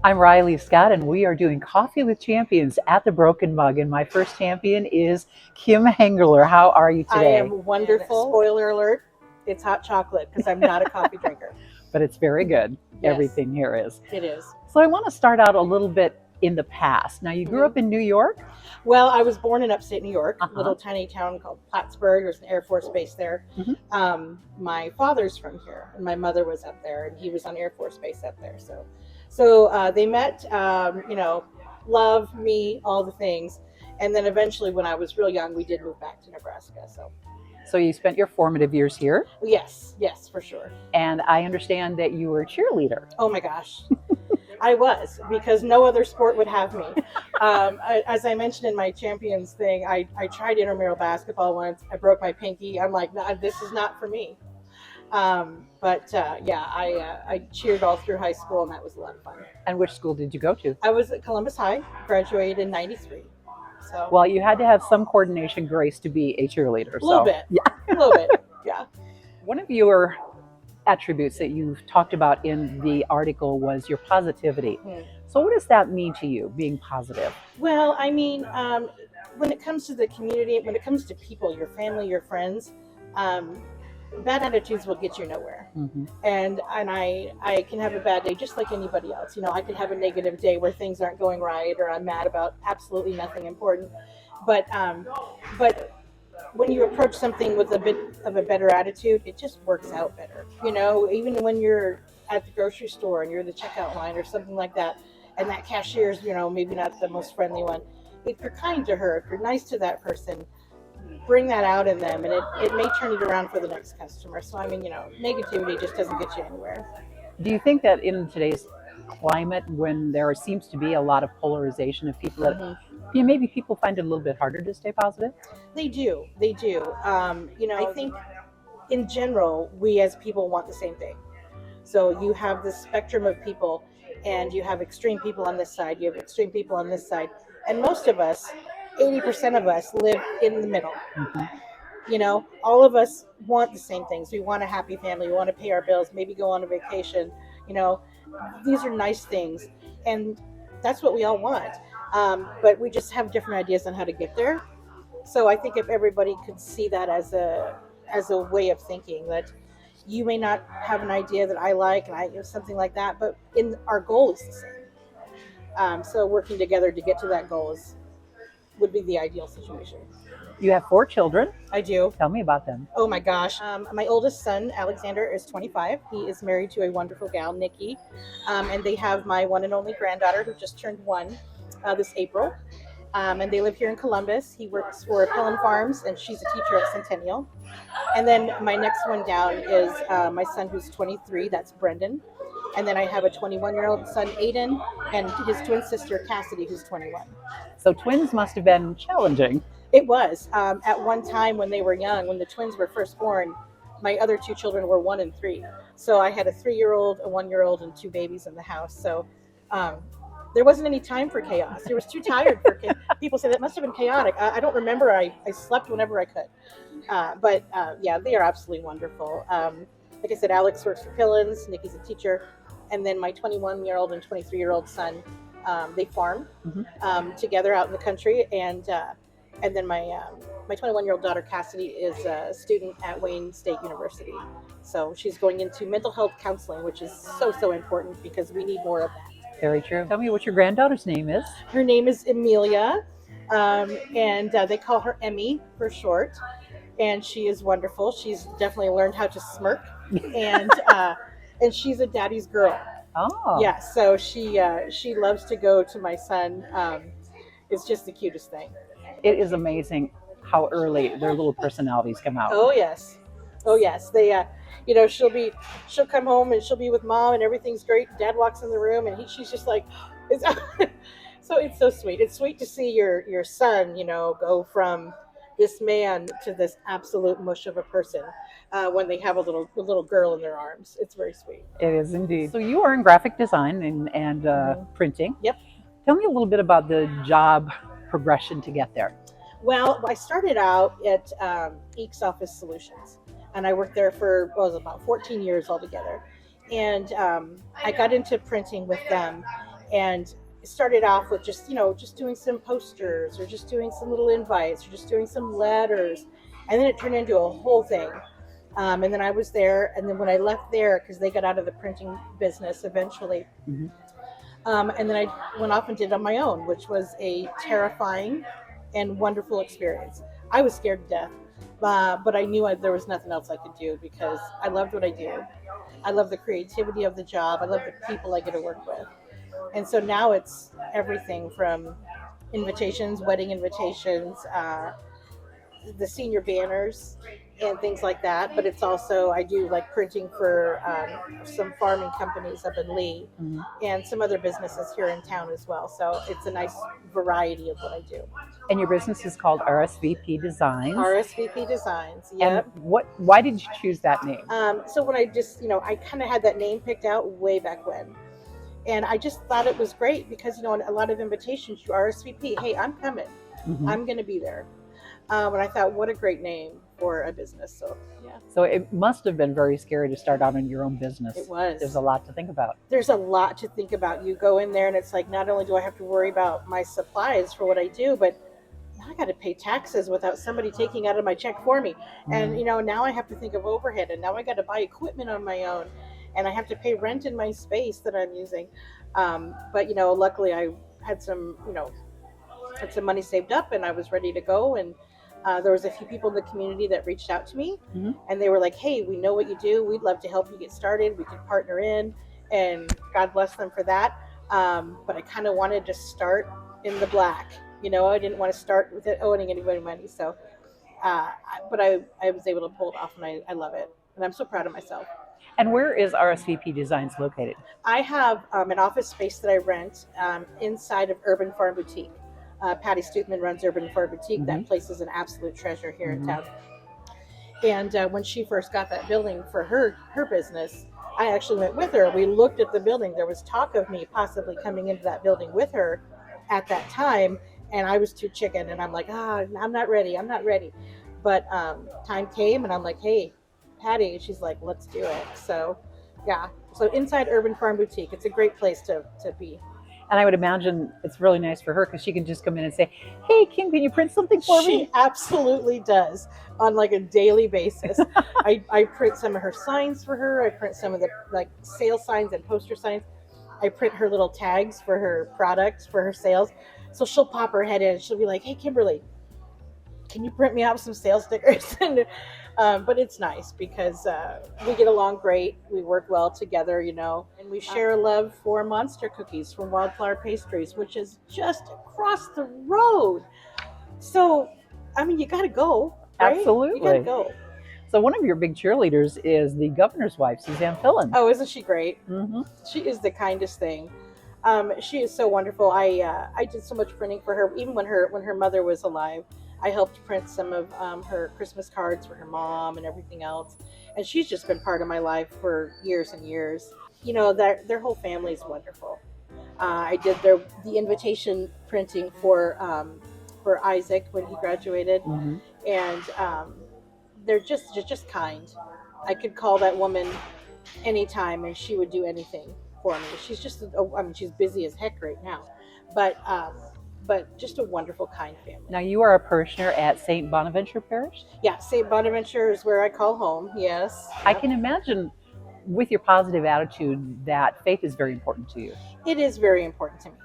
I'm Riley Scott, and we are doing Coffee with Champions at the Broken Mug. And my first champion is Kim Henggeler. How are you today? I am wonderful. Spoiler alert, it's hot chocolate because I'm not a coffee drinker. But it's very good. Yes. Everything here is. It is. So I want to start out a little bit in the past. Now, you grew up in New York? Well, I was born in upstate New York, a little tiny town called Plattsburgh. There's an Air Force base there. My father's from here, and my mother was up there, and he was on Air Force base up there. So they met, love, me, all the things. And then eventually when I was real young, we did move back to Nebraska. So you spent your formative years here? Yes, for sure. And I understand that you were a cheerleader. Oh my gosh. I was, because no other sport would have me. As I mentioned in my champions thing, I tried intramural basketball once. I broke my pinky. I'm like, nah, this is not for me. I cheered all through high school, and that was a lot of fun. And which school did you go to? I was at Columbus High, graduated in '93. So, well, you had to have some coordination grace to be a cheerleader. A little bit. Yeah. A little bit, yeah. One of your attributes that you've talked about in the article was your positivity. So what does that mean to you, being positive? Well, I mean, when it comes to the community, when it comes to people, your family, your friends, bad attitudes will get you nowhere. And I can have a bad day just like anybody else. I could have a negative day where things aren't going right, or I'm mad about absolutely nothing important. But when you approach something with a bit of a better attitude, it just works out better. Even when you're at the grocery store and you're in the checkout line or something like that, and that cashier's, maybe not the most friendly one. If you're kind to her, if you're nice to that person, bring that out in them, and it may turn it around for the next customer. So, I mean, negativity just doesn't get you anywhere. Do you think that in today's climate, when there seems to be a lot of polarization of people, that maybe people find it a little bit harder to stay positive? They do. I think in general, we as people want the same thing. So you have this spectrum of people, and you have extreme people on this side, you have extreme people on this side, and most of us, 80% of us, live in the middle. All of us want the same things. We want a happy family. We want to pay our bills, maybe go on a vacation. These are nice things, and that's what we all want. But we just have different ideas on how to get there. So I think if everybody could see that as a way of thinking, that you may not have an idea that I like, and I have something like that, but our goal is the same. So working together to get to that goal would be the ideal situation. You have 4 children. I do. Tell me about them. Oh my gosh. My oldest son, Alexander, is 25. He is married to a wonderful gal, Nikki. And they have my one and only granddaughter, who just turned 1 this April. And they live here in Columbus. He works for Pelham Farms, and she's a teacher at Centennial. And then my next one down is my son, who's 23. That's Brendan. And then I have a 21-year-old son, Aiden, and his twin sister, Cassidy, who's 21. So twins must have been challenging. It was. At one time when they were young, when the twins were first born, my other 2 children were 1 and 3. So I had a 3-year-old, a 1-year-old, and 2 babies in the house. So there wasn't any time for chaos. I was too tired for chaos. People say that must have been chaotic. I don't remember. I slept whenever I could. But they are absolutely wonderful. Like I said, Alex works for Pillins. Nikki's a teacher. And then my 21-year-old and 23-year-old son, they farm together out in the country. And then my 21-year-old daughter, Cassidy, is a student at Wayne State University. So she's going into mental health counseling, which is so important because we need more of that. Very true. Tell me what your granddaughter's name is. Her name is Amelia, and they call her Emmy for short. And she is wonderful. She's definitely learned how to smirk, and she's a daddy's girl. Oh. Yeah, so she loves to go to my son. It's just the cutest thing. It is amazing how early their little personalities come out. Oh yes. They, she'll come home and she'll be with mom and everything's great. Dad walks in the room and she's just like, so it's so sweet. It's sweet to see your son, go from this man to this absolute mush of a person when they have a little girl in their arms. It's very sweet. It is indeed. So you are in graphic design and printing. Yep. Tell me a little bit about the job progression to get there. Well, I started out at Eeks Office Solutions, and I worked there for about 14 years altogether. And I got into printing with them, And it started off with just, just doing some posters or just doing some little invites or just doing some letters. And then it turned into a whole thing. And then I was there. And then when I left there, because they got out of the printing business eventually, Mm-hmm. and then I went off and did it on my own, which was a terrifying and wonderful experience. I was scared to death, but I knew there was nothing else I could do because I loved what I do. I love the creativity of the job. I love the people I get to work with. And so now it's everything from invitations, wedding invitations, the senior banners and things like that. But it's also, I do like printing for some farming companies up in Lee Mm-hmm. and some other businesses here in town as well. So it's a nice variety of what I do. And your business is called RSVP Designs. RSVP Designs, yep. And why did you choose that name? So when I just, I kind of had that name picked out way back when. And I just thought it was great because, a lot of invitations, you RSVP, hey, I'm coming. Mm-hmm. I'm going to be there. And I thought, what a great name for a business. So, yeah. So it must have been very scary to start out in your own business. It was. There's a lot to think about. There's a lot to think about. You go in there and it's like, not only do I have to worry about my supplies for what I do, but now I got to pay taxes without somebody taking out of my check for me. Mm-hmm. And, now I have to think of overhead, and now I got to buy equipment on my own, and I have to pay rent in my space that I'm using. But, luckily I had some money saved up and I was ready to go. And there was a few people in the community that reached out to me, mm-hmm. and they were like, hey, we know what you do. We'd love to help you get started. We could partner in, and God bless them for that. But I kind of wanted to start in the black. I didn't want to start with it owing anybody money. So, but I was able to pull it off, and I love it. And I'm so proud of myself. And where is RSVP Designs located? I have an office space that I rent inside of Urban Farm Boutique. Patty Stootman runs Urban Farm Boutique. Mm-hmm. That place is an absolute treasure here mm-hmm. in town. And when she first got that building for her business, I actually went with her. We looked at the building. There was talk of me possibly coming into that building with her at that time, and I was too chicken. And I'm like, I'm not ready. But time came, and I'm like, hey, Patty. She's like, let's do it. So, yeah. So inside Urban Farm Boutique, it's a great place to be. And I would imagine it's really nice for her because she can just come in and say, hey, Kim, can you print something for me? She absolutely does on like a daily basis. I print some of her signs for her. I print some of the sales signs and poster signs. I print her little tags for her products, for her sales. So she'll pop her head in and she'll be like, hey, Kimberly, can you print me out some sales stickers? But it's nice because we get along great. We work well together, and we share a love for monster cookies from Wildflower Pastries, which is just across the road. So, you got to go. Right? Absolutely. You got to go. So one of your big cheerleaders is the governor's wife, Suzanne Fillen. Oh, isn't she great? Mm-hmm. She is the kindest thing. She is so wonderful. I did so much printing for her, even when her mother was alive. I helped print some of her Christmas cards for her mom and everything else. And she's just been part of my life for years and years. Their whole family is wonderful. I did the invitation printing for Isaac when he graduated. Mm-hmm. And they're just kind. I could call that woman anytime and she would do anything for me. She's just, she's busy as heck right now. But just a wonderful, kind family. Now, you are a parishioner at St. Bonaventure Parish? Yeah, St. Bonaventure is where I call home, yes. I can imagine with your positive attitude that faith is very important to you. It is very important to me.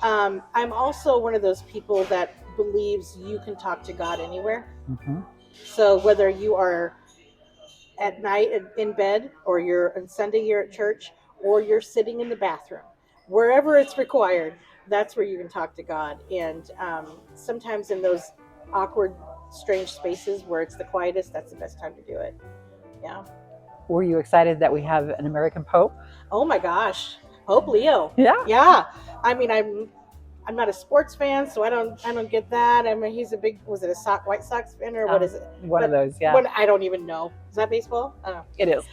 I'm also one of those people that believes you can talk to God anywhere. Mm-hmm. So whether you are at night in bed, or you're on Sunday you're at church, or you're sitting in the bathroom, wherever it's required, that's where you can talk to God. And sometimes in those awkward, strange spaces where it's the quietest, that's the best time to do it. Yeah. Were you excited that we have an American Pope? Oh my gosh, Pope Leo. Yeah. Yeah. I'm not a sports fan, so I don't get that. He's a big, was it a White Sox fan or what is it? Of those, yeah. I don't even know. Is that baseball? I don't know. It is.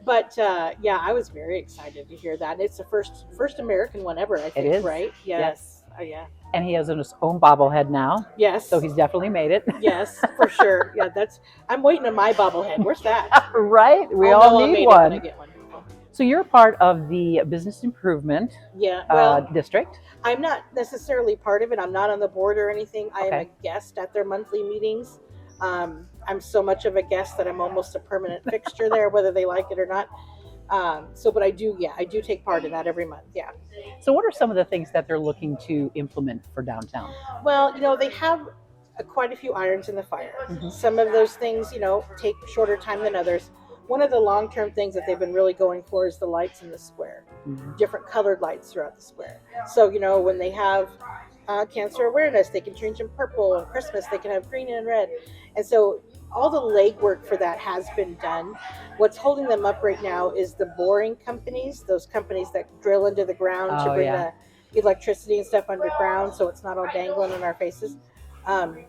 But yeah, I was very excited to hear that. It's the first American one ever, I think, it is. Right? Yes. Oh, yeah. And he has his own bobblehead now. Yes. So he's definitely made it. Yes, for sure. Yeah, I'm waiting on my bobblehead. Where's that? Right? We all need one. I get one. So you're part of the business improvement Yeah, well, district. I'm not necessarily part of it. I'm not on the board or anything. I am a Okay. guest at their monthly meetings. I'm so much of a guest that I'm almost a permanent fixture there, whether they like it or not. But I do, yeah, I do take part in that every month. Yeah. So what are some of the things that they're looking to implement for downtown? Well, they have quite a few irons in the fire. Hmm. Some of those things, take shorter time than others. One of the long-term things that they've been really going for is the lights in the square, Hmm. different colored lights throughout the square. So, when they have cancer awareness, they can change them purple, and Christmas they can have green and red. And so all the legwork for that has been done. What's holding them up right now is the boring companies, those companies that drill into the ground to Oh bring yeah. the electricity and stuff underground so it's not all dangling in our faces. Um,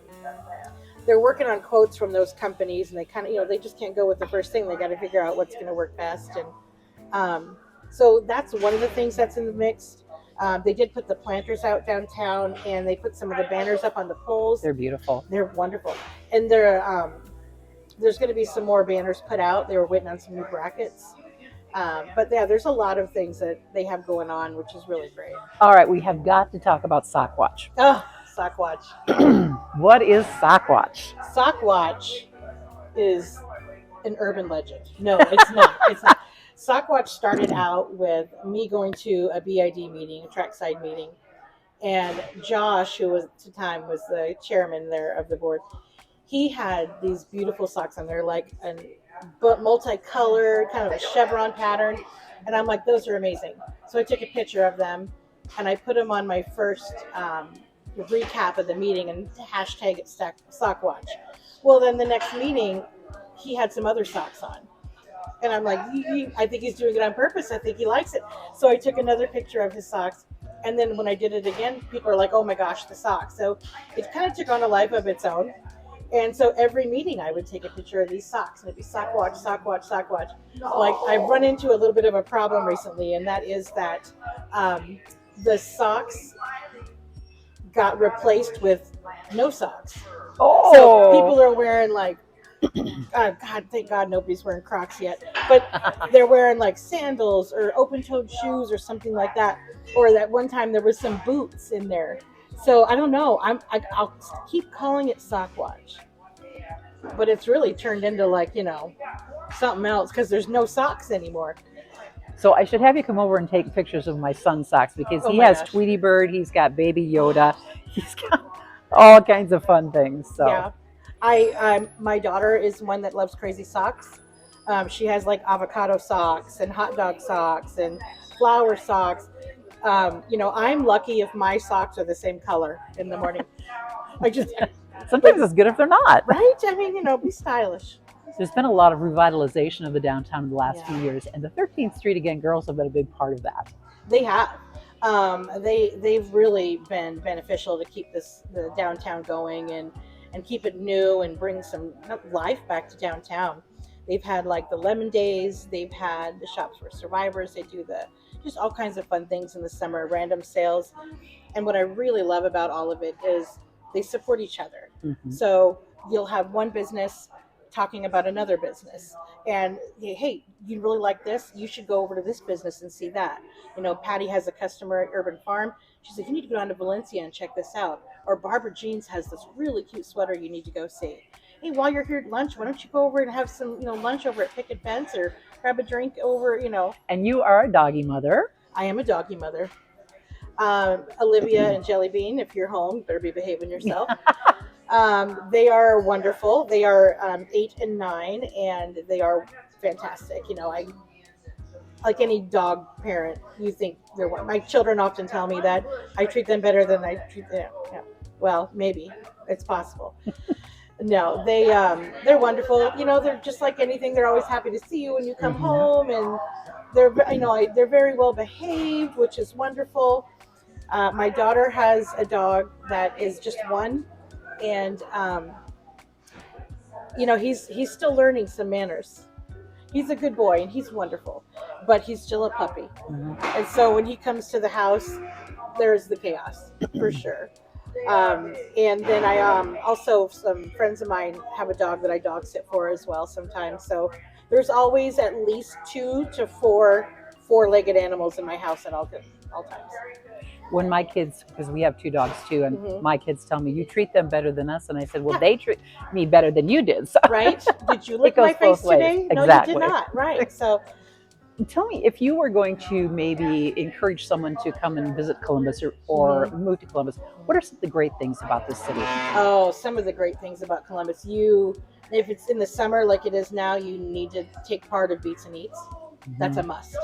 they're working on quotes from those companies, and they kind of, they just can't go with the first thing. They got to figure out what's going to work best. And so that's one of the things that's in the mix. They did put the planters out downtown, and they put some of the banners up on the poles. They're beautiful. They're wonderful. And there's going to be some more banners put out. They were waiting on some new brackets. But yeah, there's a lot of things that they have going on, which is really great. All right, we have got to talk about Sockwatch. Oh, Sockwatch. What is Sockwatch? Sockwatch is an urban legend. No, it's not. It's not. Sockwatch started out with me going to a BID meeting, a trackside meeting, and Josh, who was at the time was the chairman there of the board, he had these beautiful socks on there, like multicolored, kind of a chevron pattern, and I'm like, those are amazing. So I took a picture of them, and I put them on my first recap of the meeting and hashtag it Sockwatch. Well, then the next meeting, he had some other socks on. And I'm like, I think he's doing it on purpose. I think he likes it. So I took another picture of his socks. And then when I did it again, people are like, oh my gosh, the socks. So it kind of took on a life of its own. And so every meeting I would take a picture of these socks. And it'd be Sockwatch, Sockwatch, Sockwatch. Like I've run into a little bit of a problem recently. And that is that the socks got replaced with no socks. Oh, So people are wearing like, God, thank God nobody's wearing Crocs yet. But they're wearing like sandals or open-toed shoes or something like that. Or that one time there was some boots in there. So I don't know. I'll keep calling it Sockwatch, but it's really turned into like something else because there's no socks anymore. So I should have you come over and take pictures of my son's socks because Oh he my has gosh. Tweety Bird, he's got Baby Yoda, he's got all kinds of fun things. So Yeah, my daughter is one that loves crazy socks. She has like avocado socks and hot dog socks and flower socks. I'm lucky if my socks are the same color in the morning. I just sometimes it's good if they're not. right. I mean, be stylish. There's been a lot of revitalization of the downtown in the last Yeah. few years, and the 13th Street again girls have been a big part of that. They have. They've really been beneficial to keep the downtown going and keep it new and bring some life back to downtown. They've had like the Lemon Days. They've had the Shops for Survivors. They do just all kinds of fun things in the summer, random sales. And what I really love about all of it is they support each other. Mm-hmm. So you'll have one business talking about another business, and hey, you really like this? You should go over to this business and see that. Patty has a customer at Urban Farm. She's like, you need to go down to Valencia and check this out. Or Barbara Jeans has this really cute sweater you need to go see. Hey, while you're here at lunch, why don't you go over and have some, lunch over at Picket Fence or grab a drink over, And you are a doggy mother. I am a doggy mother. Olivia and Jelly Bean, if you're home, you better be behaving yourself. They are wonderful. They are 8 and 9, and they are fantastic. I like any dog parent. You think they're my children often tell me that I treat them better than I treat them. Yeah. Well, maybe it's possible. No, they're wonderful. They're just like anything. They're always happy to see you when you come home, and they're very well behaved, which is wonderful. My daughter has a dog that is just one, and he's still learning some manners. He's a good boy and he's wonderful, but he's still a puppy. Mm-hmm. And so when he comes to the house, there's the chaos for sure. And then I also some friends of mine have a dog that I dog sit for as well sometimes. So There's always at least 2 to 4 four-legged animals in my house at all times. When my kids, because we have 2 dogs too, and my kids tell me, you treat them better than us. And I said, well, they treat me better than you did. So Right? Did you lick my face today? No, exactly. you did not. Right. So tell me, if you were going to maybe encourage someone to come and visit Columbus or move to Columbus, what are some of the great things about this city? Oh, some of the great things about Columbus. If it's in the summer like it is now, you need to take part of Beats and Eats. That's a must.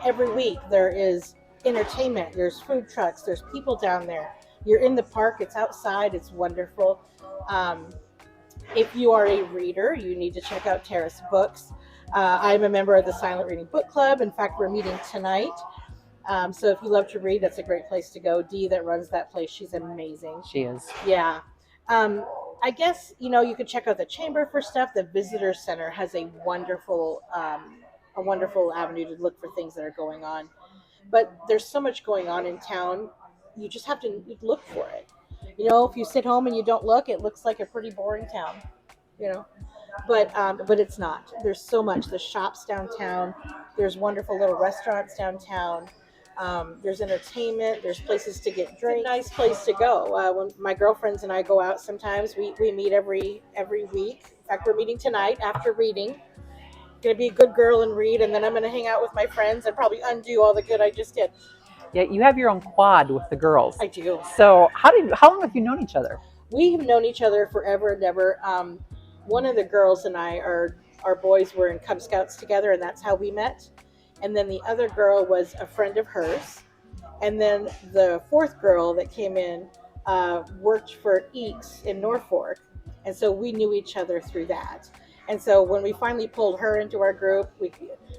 Every week there is entertainment. There's food trucks. There's people down there. You're in the park. It's outside. It's wonderful. If you are a reader, you need to check out Terrace Books. I'm a member of the Silent Reading Book Club. In fact, we're meeting tonight. So if you love to read, that's a great place to go. Dee that runs that place, she's amazing. She is. Yeah. I guess, you could check out the Chamber for stuff. The Visitor Center has a wonderful avenue to look for things that are going on. But there's so much going on in town. You just have to look for it. If you sit home and you don't look, it looks like a pretty boring town, But it's not. There's so much. There's shops downtown. There's wonderful little restaurants downtown. There's entertainment. There's places to get drinks. It's a nice place to go. When my girlfriends and I go out, sometimes we meet every week. In fact, we're meeting tonight after reading. Going to be a good girl and read, and then I'm going to hang out with my friends and probably undo all the good I just did. Yeah, you have your own quad with the girls. I do. So how long have you known each other? We've known each other forever and ever. One of the girls and I, our boys were in Cub Scouts together, and that's how we met. And then the other girl was a friend of hers. And then the fourth girl that came in worked for Eeks in Norfolk. And so we knew each other through that. And so when we finally pulled her into our group,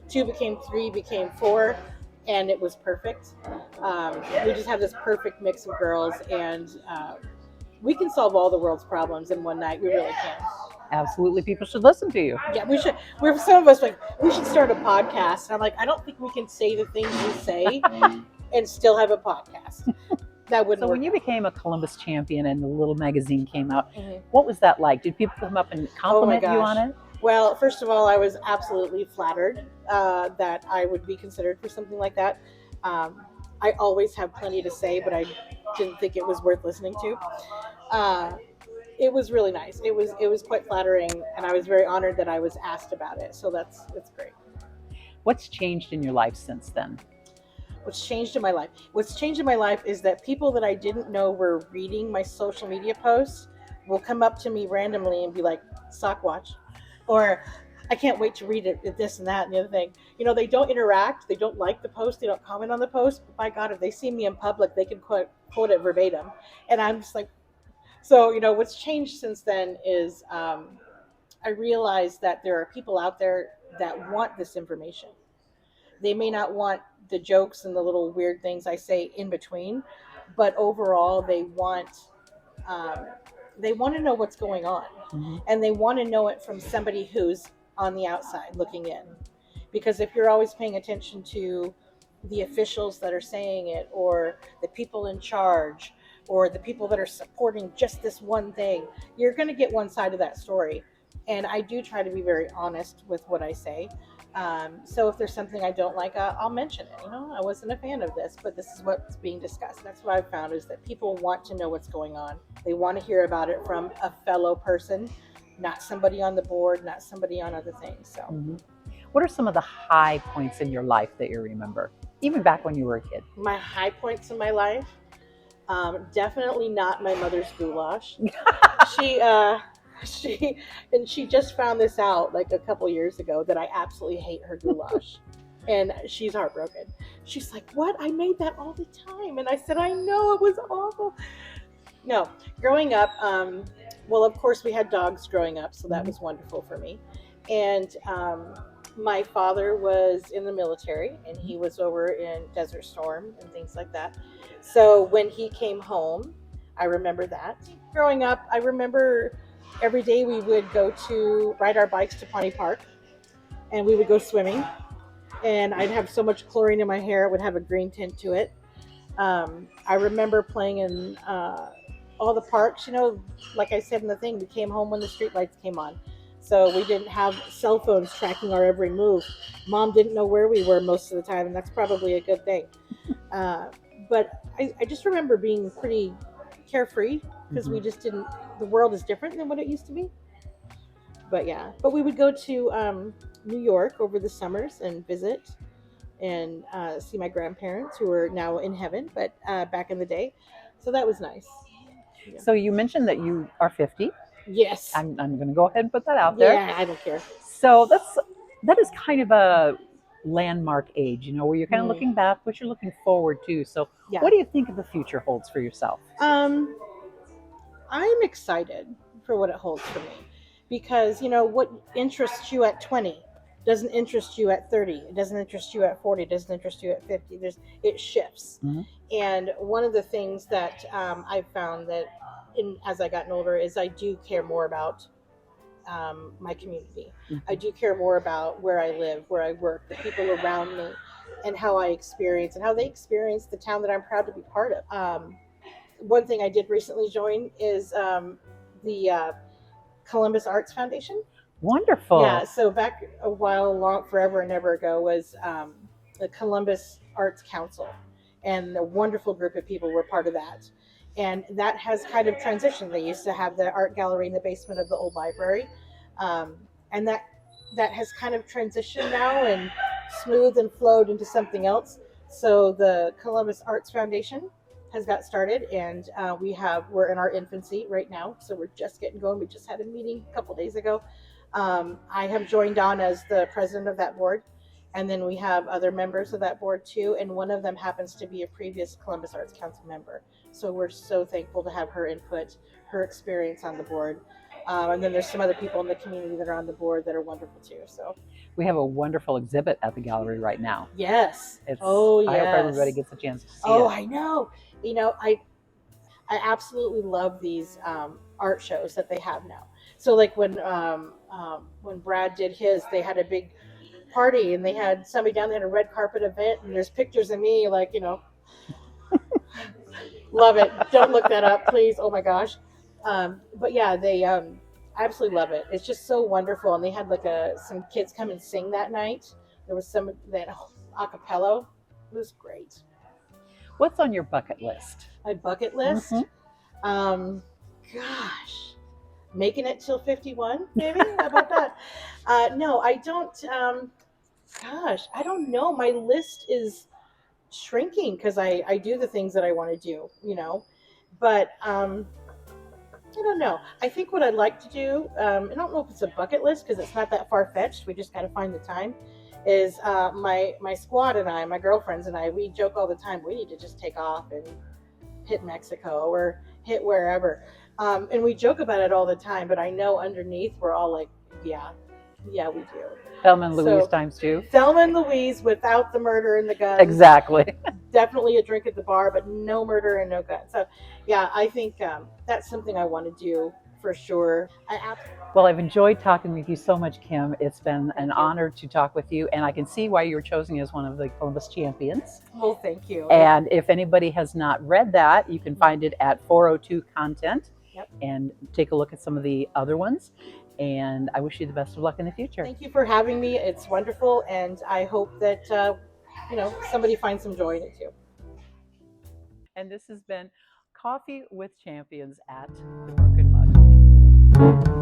2 became 3, became 4, and it was perfect. We just have this perfect mix of girls, and we can solve all the world's problems in one night. We really can. Absolutely, people should listen to you. Yeah, we should. Some of us like, we should start a podcast. And I'm like, I don't think we can say the things we say and still have a podcast. That wouldn't So work. when you became a Columbus champion and the little magazine came out, what was that like? Did people come up and compliment you on it? Well, first of all, I was absolutely flattered that I would be considered for something like that. I always have plenty to say, but I didn't think it was worth listening to. It was really nice. It was quite flattering, and I was very honored that I was asked about it. So that's great. What's changed in your life since then? What's changed in my life? What's changed in my life is that people that I didn't know were reading my social media posts will come up to me randomly and be like, "Sock watch," or "I can't wait to read it, this and that and the other thing." They don't interact. They don't like the post. They don't comment on the post. But by God, if they see me in public, they can quote it verbatim. And I'm just like, so, what's changed since then is I realized that there are people out there that want this information. They may not want the jokes and the little weird things I say in between, but overall they want to know what's going on, and they want to know it from somebody who's on the outside looking in. Because if you're always paying attention to the officials that are saying it, or the people in charge, or the people that are supporting just this one thing, you're going to get one side of that story. And I do try to be very honest with what I say. So if there's something I don't like, I'll mention it. I wasn't a fan of this, but this is what's being discussed. That's what I've found, is that people want to know what's going on. They want to hear about it from a fellow person, not somebody on the board, not somebody on other things. So, What are some of the high points in your life that you remember, even back when you were a kid? My high points in my life, definitely not my mother's goulash. She just found this out like a couple years ago that I absolutely hate her goulash. And she's heartbroken. She's like, "What? I made that all the time." And I said, "I know, it was awful." No, growing up, well, of course we had dogs growing up, so that was wonderful for me. And my father was in the military, and he was over in Desert Storm and things like that. So when he came home, I remember that. Growing up, I remember every day we would go to ride our bikes to Pawnee Park, and we would go swimming. And I'd have so much chlorine in my hair, it would have a green tint to it. I remember playing in all the parks, like I said in the thing, we came home when the street lights came on. So we didn't have cell phones tracking our every move. Mom didn't know where we were most of the time, and that's probably a good thing. Uh, but I just remember being pretty carefree because we just didn't, the world is different than what it used to be. But yeah, but we would go to New York over the summers and visit and see my grandparents who are now in heaven, but back in the day. So that was nice. Yeah. So you mentioned that you are 50. Yes. I'm going to go ahead and put that out there. Yeah, I don't care. So that is kind of a landmark age, where you're kind of looking back, but you're looking forward too. So Yeah. what do you think the future holds for yourself? I'm excited for what it holds for me because, what interests you at 20 doesn't interest you at 30. It doesn't interest you at 40. It doesn't interest you at 50. It shifts. And one of the things that I've found that as I gotten older is I do care more about my community. I do care more about where I live, where I work, the people around me, and how I experience and how they experience the town that I'm proud to be part of. One thing I did recently join is the Columbus Arts Foundation. Wonderful. Yeah, so back a while, forever and ever ago, was the Columbus Arts Council, and a wonderful group of people were part of that. And that has kind of transitioned. They used to have the art gallery in the basement of the old library, and that has kind of transitioned now and smoothed and flowed into something else. So the Columbus Arts Foundation has got started, and we're in our infancy right now, so we're just getting going. We just had a meeting a couple days ago. I have joined on as the president of that board, and then we have other members of that board too, and one of them happens to be a previous Columbus Arts Council member. So we're so thankful to have her input, her experience on the board. And then there's some other people in the community that are on the board that are wonderful too. So we have a wonderful exhibit at the gallery right now. Yes. Yes. I hope everybody gets a chance to see it. Oh, I know. I absolutely love these art shows that they have now. So like when Brad did his, they had a big party and they had somebody down there at a red carpet event, and there's pictures of me, love it. Don't look that up, please. Oh my gosh. But yeah, they absolutely love it. It's just so wonderful. And they had some kids come and sing that night. There was some that a cappella. It was great. What's on your bucket list? My bucket list? Gosh, making it till 51, maybe? How about that? No, I don't. Gosh, I don't know. My list is shrinking because I do the things that I want to do, but I don't know. I think what I'd like to do, I don't know if it's a bucket list because it's not that far-fetched. We just got to find the time, is my squad and I, my girlfriends and I, we joke all the time, we need to just take off and hit Mexico or hit wherever. And we joke about it all the time, but I know underneath we're all like, yeah, we do. Thelma and Louise times two. Thelma and Louise without the murder and the guns. Exactly. Definitely a drink at the bar, but no murder and no guns. So, yeah, I think that's something I want to do for sure. Well, I've enjoyed talking with you so much, Kim. It's been an honor to talk with you, and I can see why you were chosen as one of the Columbus champions. Well, thank you. And if anybody has not read that, you can find it at 402 Content. Yep. And take a look at some of the other ones. And I wish you the best of luck in the future. Thank you for having me. It's wonderful, and I hope that somebody finds some joy in it too. And this has been Coffee with Champions at the Broken Mug.